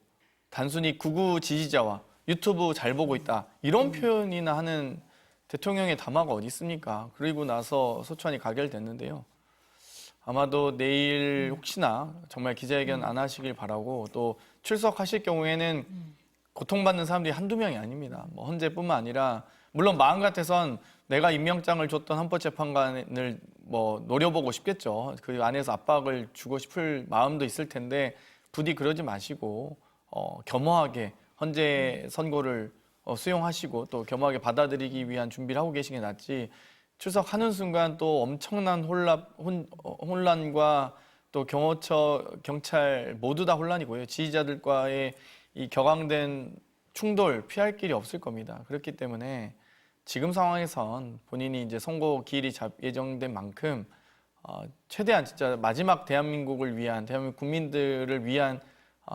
단순히 극우 지지자와 유튜브 잘 보고 있다 이런 표현이나 하는 대통령의 담화가 어디 있습니까? 그리고 나서 소추안이 가결됐는데요. 아마도 내일 혹시나 정말 기자회견 안 하시길 바라고 또 출석하실 경우에는 고통받는 사람들이 한두 명이 아닙니다. 뭐 헌재뿐만 아니라 물론 마음 같아선 내가 임명장을 줬던 헌법재판관을 뭐 노려보고 싶겠죠. 그 안에서 압박을 주고 싶을 마음도 있을 텐데 부디 그러지 마시고 겸허하게 헌재 선고를 수용하시고 또 겸허하게 받아들이기 위한 준비를 하고 계신 게 낫지 출석하는 순간 또 엄청난 혼란과 또 경찰 모두 다 혼란이고요. 지지자들과의 이 격앙된 충돌 피할 길이 없을 겁니다. 그렇기 때문에 지금 상황에선 본인이 이제 선고 기일이 예정된 만큼 최대한 진짜 마지막 대한민국을 위한 대한민국 국민들을 위한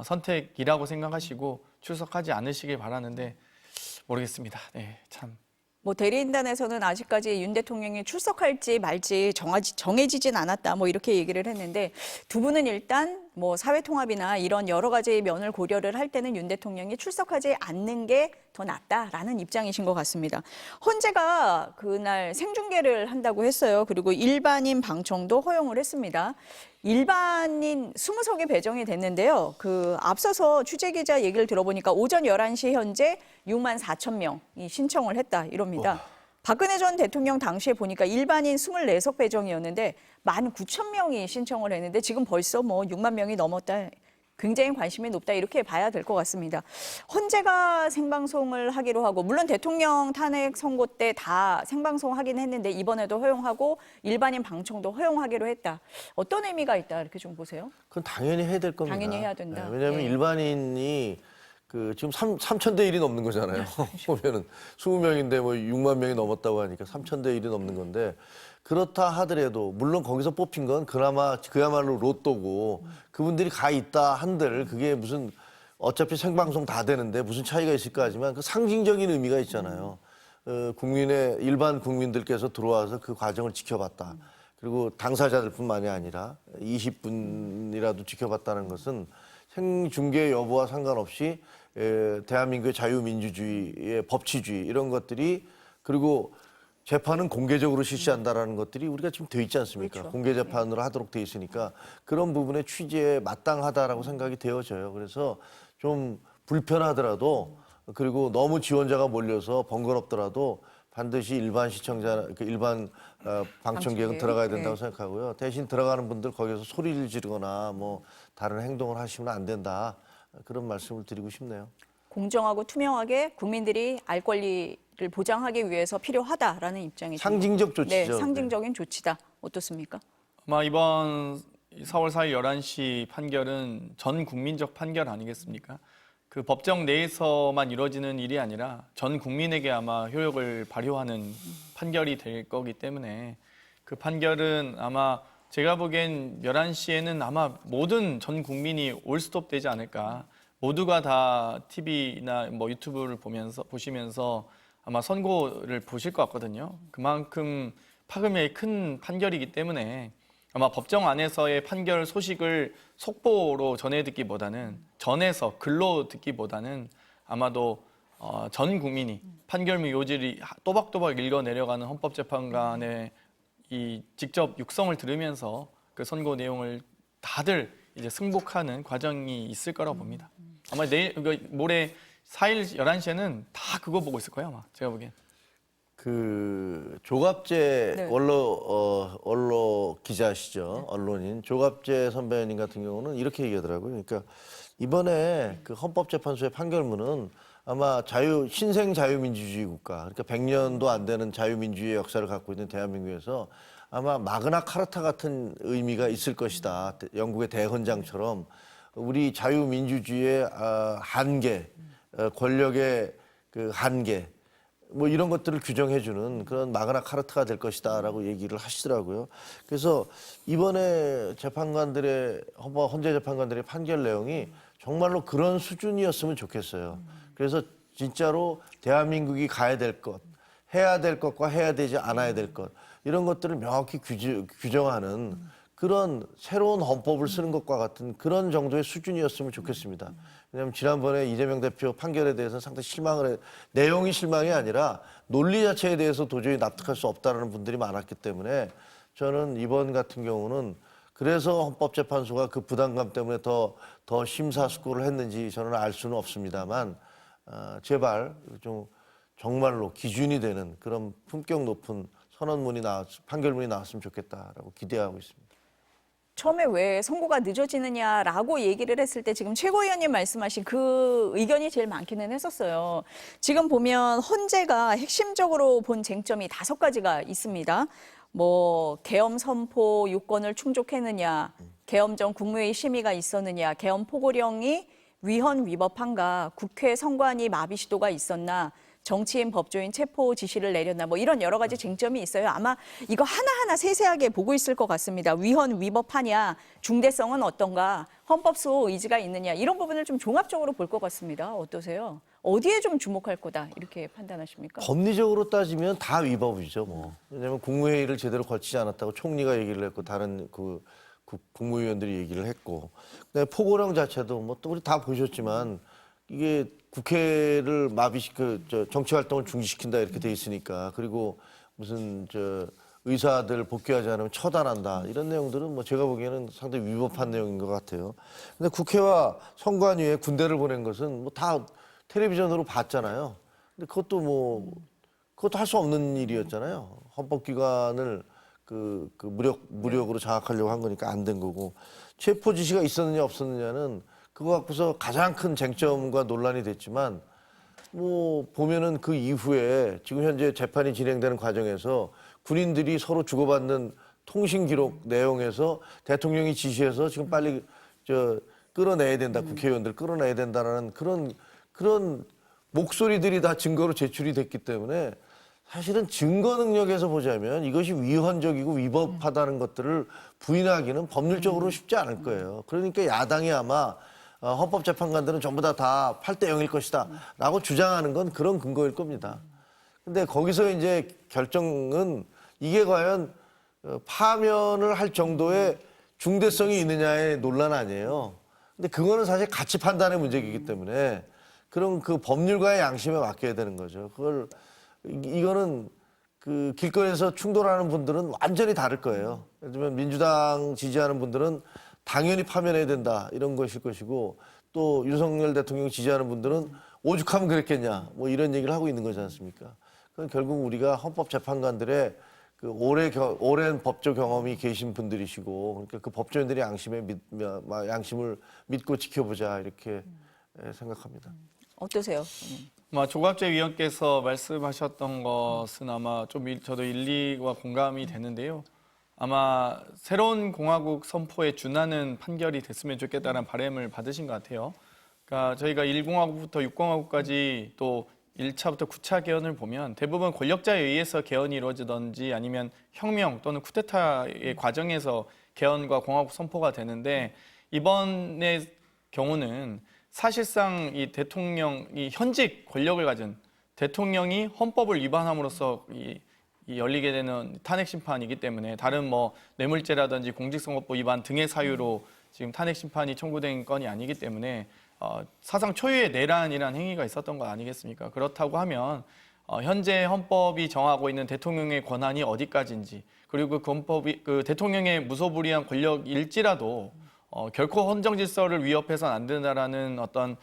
선택이라고 생각하시고 출석하지 않으시길 바라는데 모르겠습니다. 네, 참. 뭐 대리인단에서는 아직까지 윤 대통령이 출석할지 말지 정해지진 않았다. 뭐 이렇게 얘기를 했는데 두 분은 일단 뭐 사회통합이나 이런 여러 가지 면을 고려를 할 때는 윤 대통령이 출석하지 않는 게 더 낫다라는 입장이신 것 같습니다. 헌재가 그날 생중계를 한다고 했어요. 그리고 일반인 방청도 허용을 했습니다. 일반인 20석이 배정이 됐는데요. 그 앞서서 취재기자 얘기를 들어보니까 오전 11시 현재 6만 4천 명이 신청을 했다 이럽니다. 박근혜 전 대통령 당시에 보니까 일반인 24석 배정이었는데 19,000명이 신청을 했는데 지금 벌써 뭐 6만 명이 넘었다. 굉장히 관심이 높다 이렇게 봐야 될 것 같습니다. 헌재가 생방송을 하기로 하고 물론 대통령 탄핵 선고 때 다 생방송하긴 했는데 이번에도 허용하고 일반인 방청도 허용하기로 했다. 어떤 의미가 있다 이렇게 좀 보세요? 그건 당연히 해야 될 겁니다. 당연히 해야 된다. 네, 왜냐하면 네. 일반인이 그 지금 3,000대 1이 넘는 거잖아요. 보면은 20명인데 뭐 6만 명이 넘었다고 하니까 3,000대 1이 넘는 건데 그렇다 하더라도 물론 거기서 뽑힌 건 그야말로 로또고 그분들이 가 있다 한들 그게 무슨 어차피 생방송 다 되는데 무슨 차이가 있을까 하지만 그 상징적인 의미가 있잖아요. 일반 국민들께서 들어와서 그 과정을 지켜봤다. 그리고 당사자들뿐만이 아니라 20분이라도 지켜봤다는 것은 생중계 여부와 상관없이 대한민국의 자유민주주의의 법치주의 이런 것들이 그리고 재판은 공개적으로 실시한다라는 것들이 우리가 지금 돼 있지 않습니까? 그렇죠. 공개 재판으로 하도록 돼 있으니까 그런 부분의 취지에 마땅하다라고 생각이 되어져요. 그래서 좀 불편하더라도 그리고 너무 지원자가 몰려서 번거롭더라도 반드시 일반 시청자, 일반 방청객은 들어가야 된다고 생각하고요. 대신 들어가는 분들 거기서 소리를 지르거나 뭐 다른 행동을 하시면 안 된다. 그런 말씀을 드리고 싶네요. 공정하고 투명하게 국민들이 알 권리를 보장하기 위해서 필요하다라는 입장이죠. 상징적 조치죠. 네, 상징적인 조치다. 어떻습니까? 아마 이번 4월 4일 11시 판결은 전 국민적 판결 아니겠습니까? 그 법정 내에서만 이루어지는 일이 아니라 전 국민에게 아마 효력을 발휘하는 판결이 될 거기 때문에 그 판결은 아마 제가 보기엔 11시에는 아마 모든 전 국민이 올스톱 되지 않을까. 모두가 다 TV나 뭐 유튜브를 보시면서 아마 선고를 보실 것 같거든요. 그만큼 파급력이 큰 판결이기 때문에 아마 법정 안에서의 판결 소식을 속보로 전해 듣기보다는 전해서 글로 듣기보다는 아마도 전 국민이 판결문 요지를 또박또박 읽어 내려가는 헌법재판관의 이 직접 육성을 들으면서 그 선고 내용을 다들 이제 승복하는 과정이 있을 거라고 봅니다. 아마 모레 4일 11시에는 다 그거 보고 있을 거예요, 아마 제가 보기엔. 그 조갑재 네. 언론 기자시죠. 언론인 조갑재 선배님 같은 경우는 이렇게 얘기하더라고요. 그러니까 이번에 그 헌법재판소의 판결문은 아마 신생 자유민주주의 국가, 그러니까 100년도 안 되는 자유민주주의 역사를 갖고 있는 대한민국에서 아마 마그나 카르타 같은 의미가 있을 것이다. 영국의 대헌장처럼 우리 자유민주주의의 한계, 권력의 그 한계, 뭐 이런 것들을 규정해주는 그런 마그나 카르타가 될 것이다라고 얘기를 하시더라고요. 그래서 이번에 헌재 재판관들의 판결 내용이 정말로 그런 수준이었으면 좋겠어요. 그래서 진짜로 대한민국이 가야 될 것, 해야 될 것과 해야 되지 않아야 될 것, 이런 것들을 명확히 규정하는 그런 새로운 헌법을 쓰는 것과 같은 그런 정도의 수준이었으면 좋겠습니다. 왜냐하면 지난번에 이재명 대표 판결에 대해서 상당히 내용이 실망이 아니라 논리 자체에 대해서 도저히 납득할 수 없다는 분들이 많았기 때문에 저는 이번 같은 경우는 그래서 헌법재판소가 그 부담감 때문에 더 심사숙고를 했는지 저는 알 수는 없습니다만 제발 좀 정말로 기준이 되는 그런 품격 높은 판결문이 나왔으면 좋겠다라고 기대하고 있습니다. 처음에 왜 선고가 늦어지느냐라고 얘기를 했을 때 지금 최고위원님 말씀하신 그 의견이 제일 많기는 했었어요. 지금 보면 헌재가 핵심적으로 본 쟁점이 5가지가 있습니다. 뭐 계엄 선포 요건을 충족했느냐, 계엄 전 국무회의 심의가 있었느냐, 계엄 포고령이 위헌 위법한가, 국회 선관위 마비 시도가 있었나, 정치인 법조인 체포 지시를 내렸나, 뭐 이런 여러 가지 쟁점이 있어요. 아마 이거 하나하나 세세하게 보고 있을 것 같습니다. 위헌 위법하냐, 중대성은 어떤가, 헌법 수호 의지가 있느냐, 이런 부분을 좀 종합적으로 볼 것 같습니다. 어떠세요? 어디에 좀 주목할 거다 이렇게 판단하십니까? 법리적으로 따지면 다 위법이죠, 뭐. 왜냐하면 국무회의를 제대로 거치지 않았다고 총리가 얘기를 했고 다른 국무위원들이 얘기를 했고, 그다음에 포고령 자체도 뭐 또 우리 다 보셨지만 이게 국회를 정치 활동을 중지시킨다 이렇게 돼 있으니까, 그리고 무슨 의사들 복귀하지 않으면 처단한다 이런 내용들은 뭐 제가 보기에는 상당히 위법한 내용인 것 같아요. 근데 국회와 선관위에 군대를 보낸 것은 뭐 다 텔레비전으로 봤잖아요. 근데 그것도 할 수 없는 일이었잖아요. 헌법기관을 무력으로 장악하려고 한 거니까 안 된 거고, 체포 지시가 있었느냐 없었느냐는 그거 갖고서 가장 큰 쟁점과 논란이 됐지만, 뭐 보면은 그 이후에 지금 현재 재판이 진행되는 과정에서 군인들이 서로 주고받는 통신 기록 내용에서 대통령이 지시해서 지금 빨리 끌어내야 된다, 국회의원들 끌어내야 된다라는 그런 목소리들이 다 증거로 제출이 됐기 때문에 사실은 증거 능력에서 보자면 이것이 위헌적이고 위법하다는 것들을 부인하기는 법률적으로 쉽지 않을 거예요. 그러니까 야당이 아마 헌법재판관들은 전부 다 8대 0일 것이다 라고 주장하는 건 그런 근거일 겁니다. 근데 거기서 이제 결정은 이게 과연 파면을 할 정도의 중대성이 있느냐의 논란 아니에요. 근데 그거는 사실 가치 판단의 문제이기 때문에 그런 그 법률가의 양심에 맡겨야 되는 거죠. 이거는 그 길거리에서 충돌하는 분들은 완전히 다를 거예요. 예를 들면 민주당 지지하는 분들은 당연히 파면해야 된다 이런 것일 것이고, 또 윤석열 대통령 지지하는 분들은 오죽하면 그랬겠냐 뭐 이런 얘기를 하고 있는 거지 않습니까? 그건 결국 우리가 헌법재판관들의 그 오랜 법조 경험이 계신 분들이시고, 그러니까 그 법조인들의 양심을 믿고 지켜보자 이렇게 생각합니다. 어떠세요? 아마 조갑재 위원께서 말씀하셨던 것은 아마 좀 저도 일리와 공감이 되는데요. 아마 새로운 공화국 선포에 준하는 판결이 됐으면 좋겠다는 바람을 받으신 것 같아요. 그러니까 저희가 1공화국부터 6공화국까지 또 1차부터 9차 개헌을 보면 대부분 권력자에 의해서 개헌이 이루어지든지 아니면 혁명 또는 쿠데타의 과정에서 개헌과 공화국 선포가 되는데 이번의 경우는 사실상 이 대통령이 현직 권력을 가진 대통령이 헌법을 위반함으로써 이 열리게 되는 탄핵 심판이기 때문에 다른 뭐 뇌물죄라든지 공직선거법 위반 등의 사유로 지금 탄핵 심판이 청구된 건이 아니기 때문에 사상 초유의 내란이라는 행위가 있었던 거 아니겠습니까? 그렇다고 하면 현재 헌법이 정하고 있는 대통령의 권한이 어디까지인지 그리고 그 헌법이 그 대통령의 무소불위한 권력일지라도 결코 헌정 질서를 위협해서는 안 된다라는 어떤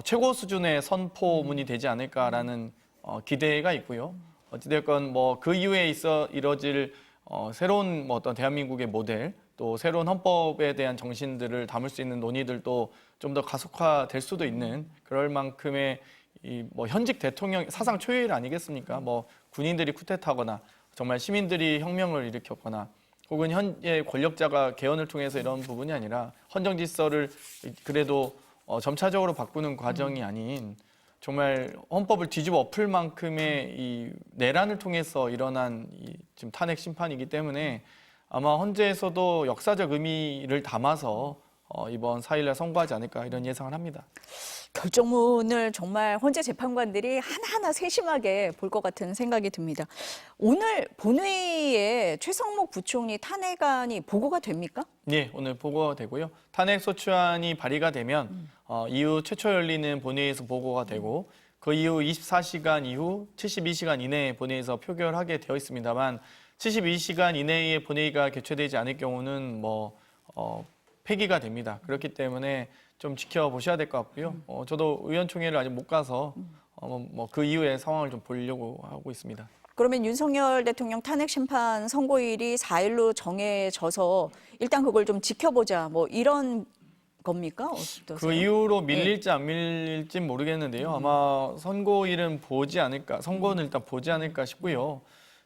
최고 수준의 선포문이 되지 않을까라는 기대가 있고요. 어찌됐건 뭐 그 이후에 이뤄질 새로운 뭐 어떤 대한민국의 모델 또 새로운 헌법에 대한 정신들을 담을 수 있는 논의들도 좀 더 가속화될 수도 있는 그럴 만큼의 이 뭐 현직 대통령 사상 초유일 아니겠습니까? 뭐 군인들이 쿠데타거나 정말 시민들이 혁명을 일으켰거나 혹은 현재 권력자가 개헌을 통해서 이런 부분이 아니라 헌정 질서를 그래도 점차적으로 바꾸는 과정이 아닌 정말 헌법을 뒤집어 엎을 만큼의 이 내란을 통해서 일어난 이 지금 탄핵 심판이기 때문에 아마 헌재에서도 역사적 의미를 담아서 이번 4일날 선고하지 않을까 이런 예상을 합니다. 결정문을 정말 헌재 재판관들이 하나하나 세심하게 볼 것 같은 생각이 듭니다. 오늘 본회의에 최성목 부총리 탄핵안이 보고가 됩니까? 네, 오늘 보고가 되고요. 탄핵 소추안이 발의가 되면 이후 최초 열리는 본회의에서 보고가 되고 그 이후 24시간 이후 72시간 이내에 본회의에서 표결하게 되어 있습니다만 72시간 이내에 본회의가 개최되지 않을 경우는 폐기가 됩니다. 그렇기 때문에 좀 지켜보셔야 될 것 같고요. 저도 의원총회를 아직 못 가서 그 이후의 상황을 좀 보려고 하고 있습니다. 그러면 윤석열 대통령 탄핵 심판 선고일이 4일로 정해져서 일단 그걸 좀 지켜보자 뭐 이런 겁니까? 어떠세요? 그 이후로 밀릴지 안 밀릴지 모르겠는데요. 아마 선고일은 보지 않을까, 선고는 일단 보지 않을까 싶고요.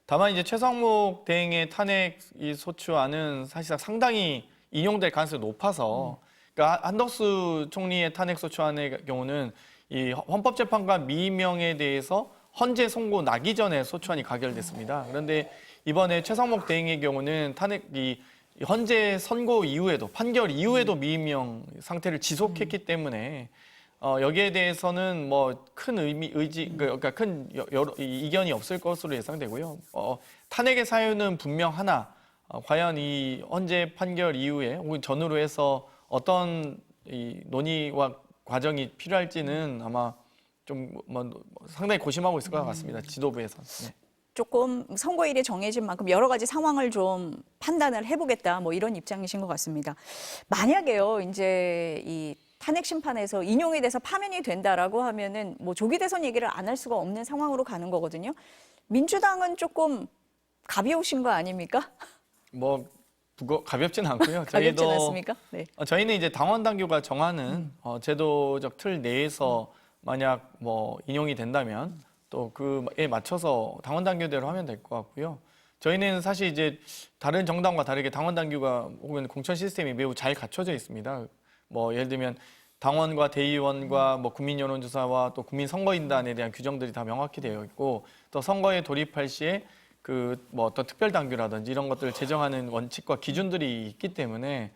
다만 이제 최성목 대행의 탄핵 이 소추안은 사실상 상당히 인용될 가능성이 높아서 그러니까 한덕수 총리의 탄핵 소추안의 경우는 이 헌법재판관 미임명에 대해서 헌재 선고 나기 전에 소추안이 가결됐습니다. 그런데 이번에 최성목 대행의 경우는 탄핵이 헌재 선고 이후에도 판결 이후에도 미임명 상태를 지속했기 때문에 여기에 대해서는 뭐 큰 그러니까 큰 이견이 없을 것으로 예상되고요. 탄핵의 사유는 분명 하나. 과연 이 헌재 판결 이후에 혹은 전후로 해서 어떤 이 논의와 과정이 필요할지는 아마 좀 상당히 고심하고 있을 것 같습니다. 지도부에서. 네. 조금 선고일이 정해진 만큼 여러 가지 상황을 좀 판단을 해보겠다 뭐 이런 입장이신 것 같습니다. 만약에요 이제 이 탄핵 심판에서 인용이 돼서 파면이 된다라고 하면은 뭐 조기 대선 얘기를 안 할 수가 없는 상황으로 가는 거거든요. 민주당은 조금 가벼우신 거 아닙니까? 가볍진 않고요. 가볍진 않습니까? 네. 저희는 이제 당원 당규가 정하는 제도적 틀 내에서 만약 인용이 된다면 또 그에 맞춰서 당원 당규대로 하면 될 것 같고요. 저희는 사실 이제 다른 정당과 다르게 당원 당규가 혹은 공천 시스템이 매우 잘 갖춰져 있습니다. 예를 들면 당원과 대의원과 국민 여론조사와 또 국민 선거인단에 대한 규정들이 다 명확히 되어 있고 또 선거에 돌입할 시에 어떤 특별 당규라든지 이런 것들을 제정하는 원칙과 기준들이 있기 때문에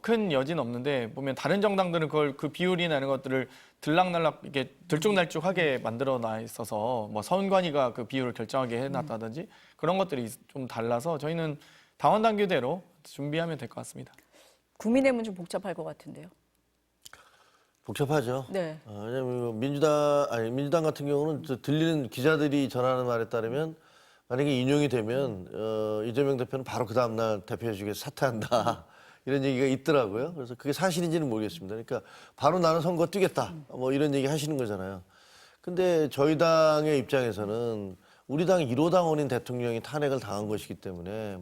큰 여지는 없는데 보면 다른 정당들은 그 비율이나 이런 것들을 들락날락 이렇게 들쭉날쭉하게 만들어 놔 있어서 선관위가 그 비율을 결정하게 해놨다든지 그런 것들이 좀 달라서 저희는 당원 당규대로 준비하면 될 것 같습니다. 국민의힘은 좀 복잡할 것 같은데요. 복잡하죠. 네. 왜냐하면 민주당 같은 경우는 들리는 기자들이 전하는 말에 따르면 만약에 인용이 되면 이재명 대표는 바로 그 다음날 대표직에서 사퇴한다. 이런 얘기가 있더라고요. 그래서 그게 사실인지는 모르겠습니다. 그러니까 바로 나는 선거 뛰겠다. 이런 얘기 하시는 거잖아요. 근데 저희 당의 입장에서는 우리 당 1호 당원인 대통령이 탄핵을 당한 것이기 때문에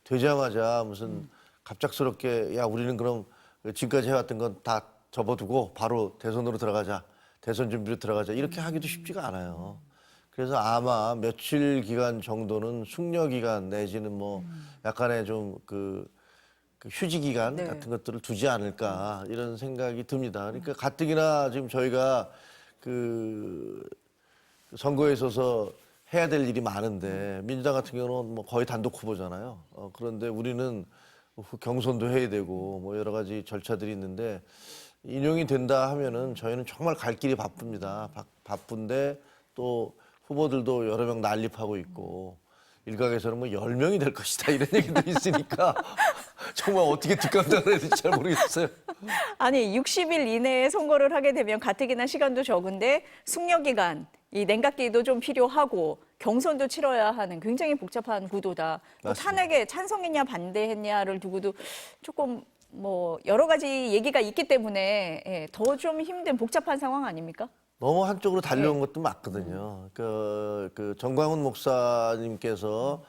되자마자 무슨 갑작스럽게 우리는 그럼 지금까지 해왔던 건 다 접어두고 바로 대선으로 들어가자. 대선 준비로 들어가자. 이렇게 하기도 쉽지가 않아요. 그래서 아마 며칠 기간 정도는 숙려 기간 내지는 뭐 약간의 좀 그 휴지 기간 네. 같은 것들을 두지 않을까 이런 생각이 듭니다. 그러니까 가뜩이나 지금 저희가 그 선거에 있어서 해야 될 일이 많은데 민주당 같은 경우는 뭐 거의 단독 후보잖아요. 그런데 우리는 경선도 해야 되고 뭐 여러 가지 절차들이 있는데 인용이 된다 하면은 저희는 정말 갈 길이 바쁩니다. 바쁜데 또 후보들도 여러 명 난립하고 있고 일각에서는 뭐 10명이 될 것이다 이런 얘기도 있으니까 정말 어떻게 뒷감당을 해야 될지 잘 모르겠어요. 아니 60일 이내에 선거를 하게 되면 가뜩이나 시간도 적은데 숙려 기간, 이 냉각기도 좀 필요하고 경선도 치러야 하는 굉장히 복잡한 구도다. 또 맞습니다. 탄핵에 찬성했냐 반대했냐를 두고도 조금 뭐 여러 가지 얘기가 있기 때문에 더 좀 힘든 복잡한 상황 아닙니까? 너무 한쪽으로 달려온 것도 맞거든요. 그 정광훈 목사님께서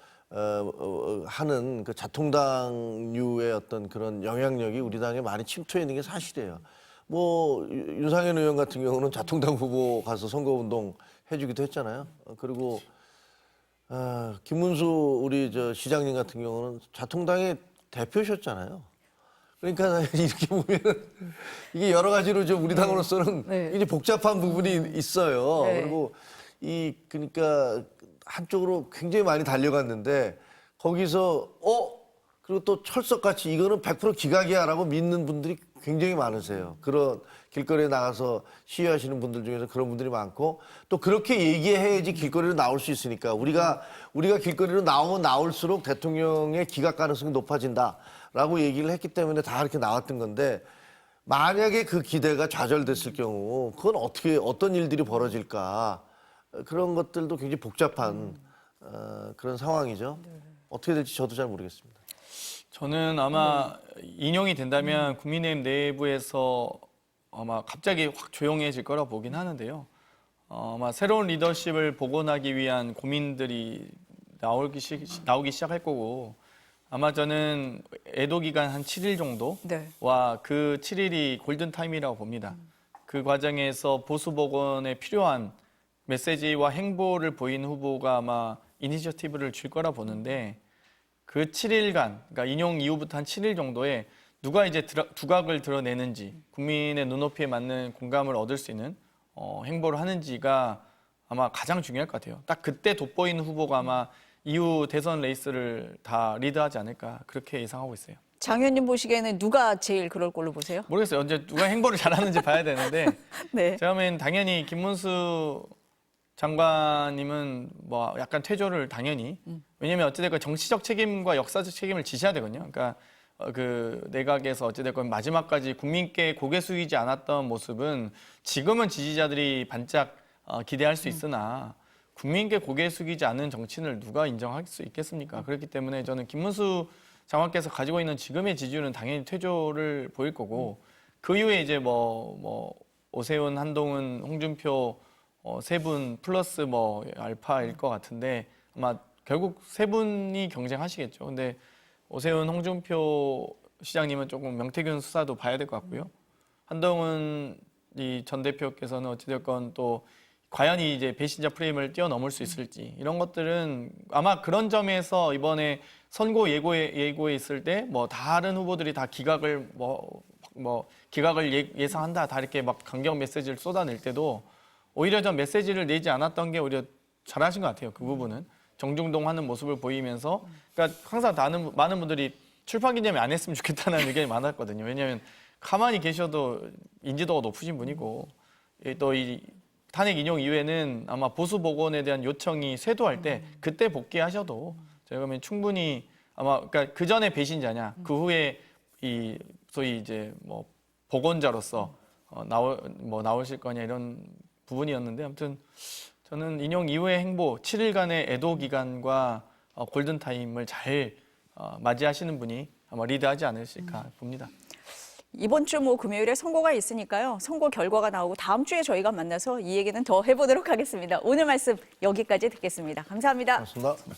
하는 그 자통당류의 어떤 그런 영향력이 우리 당에 많이 침투해 있는 게 사실이에요. 뭐 윤상현 의원 같은 경우는 자통당 후보 가서 선거운동 해주기도 했잖아요. 그리고 김문수 우리 저 시장님 같은 경우는 자통당의 대표셨잖아요. 그러니까 이렇게 보면 이게 여러 가지로 좀 우리 당으로서는 네. 이제 복잡한 부분이 있어요. 네. 그리고 그러니까 한쪽으로 굉장히 많이 달려갔는데 거기서 그리고 또 철석같이 이거는 100% 기각이야라고 믿는 분들이 굉장히 많으세요. 그런 길거리에 나가서 시위하시는 분들 중에서 그런 분들이 많고 또 그렇게 얘기해야지 길거리로 나올 수 있으니까 우리가 길거리로 나오면 나올수록 대통령의 기각 가능성이 높아진다라고 얘기를 했기 때문에 다 이렇게 나왔던 건데 만약에 그 기대가 좌절됐을 경우 그건 어떤 일들이 벌어질까 그런 것들도 굉장히 복잡한 그런 상황이죠. 어떻게 될지 저도 잘 모르겠습니다. 저는 아마 인용이 된다면 국민의힘 내부에서 아마 갑자기 확 조용해질 거라 보긴 하는데요. 아마 새로운 리더십을 복원하기 위한 고민들이 나오기 시작할 거고 아마 저는 애도 기간 한 7일 정도와 네. 그 7일이 골든타임이라고 봅니다. 그 과정에서 보수 복원에 필요한 메시지와 행보를 보인 후보가 아마 이니셔티브를 줄 거라 보는데 그 7일간, 그러니까 인용 이후부터 한 7일 정도에 누가 이제 두각을 드러내는지, 국민의 눈높이에 맞는 공감을 얻을 수 있는 행보를 하는지가 아마 가장 중요할 것 같아요. 딱 그때 돋보이는 후보가 아마 이후 대선 레이스를 다 리드하지 않을까 그렇게 예상하고 있어요. 장 의원님 보시기에는 누가 제일 그럴 걸로 보세요? 모르겠어요. 언제 누가 행보를 잘하는지 봐야 되는데 네. 제가 보면 당연히 김문수 장관님은 뭐 약간 퇴조를 당연히 왜냐하면 어찌됐건 정치적 책임과 역사적 책임을 지셔야 되거든요. 그러니까 그 내각에서 어찌됐건 마지막까지 국민께 고개 숙이지 않았던 모습은 지금은 지지자들이 반짝 기대할 수 있으나 국민께 고개 숙이지 않은 정치인을 누가 인정할 수 있겠습니까? 그렇기 때문에 저는 김문수 장관께서 가지고 있는 지금의 지지율은 당연히 퇴조를 보일 거고 그 이후에 이제 뭐 오세훈, 한동훈, 홍준표 세 분 플러스 뭐 알파일 것 같은데 아마 결국 세 분이 경쟁하시겠죠. 근데 오세훈, 홍준표 시장님은 조금 명태균 수사도 봐야 될 것 같고요. 한동훈 전 대표께서는 어찌됐건 또 과연 이제 배신자 프레임을 뛰어넘을 수 있을지 이런 것들은 아마 그런 점에서 이번에 선거 예고에 있을 때 뭐 다른 후보들이 다 기각을 기각을 예상한다 다 이렇게 막 강경 메시지를 쏟아낼 때도 오히려 전 메시지를 내지 않았던 게 오히려 잘하신 것 같아요. 그 부분은 정중동하는 모습을 보이면서 그러니까 항상 많은 분들이 출판 기념회 안 했으면 좋겠다는 의견이 많았거든요. 왜냐하면 가만히 계셔도 인지도가 높으신 분이고 또 이 탄핵 인용 이후에는 아마 보수 복원에 대한 요청이 쇄도할 때 그때 복귀하셔도 제가 보면 충분히 아마 그러니까 그 전에 배신자냐 그 후에 이 소위 이제 뭐 복원자로서 나오실 거냐 이런 부분이었는데 아무튼 저는 인용 이후의 행보 7일간의 애도 기간과 골든타임을 잘 맞이하시는 분이 아마 리드하지 않으실까 봅니다. 이번 주 뭐 금요일에 선거가 있으니까요. 선거 결과가 나오고 다음 주에 저희가 만나서 이 얘기는 더 해보도록 하겠습니다. 오늘 말씀 여기까지 듣겠습니다. 감사합니다. 고맙습니다.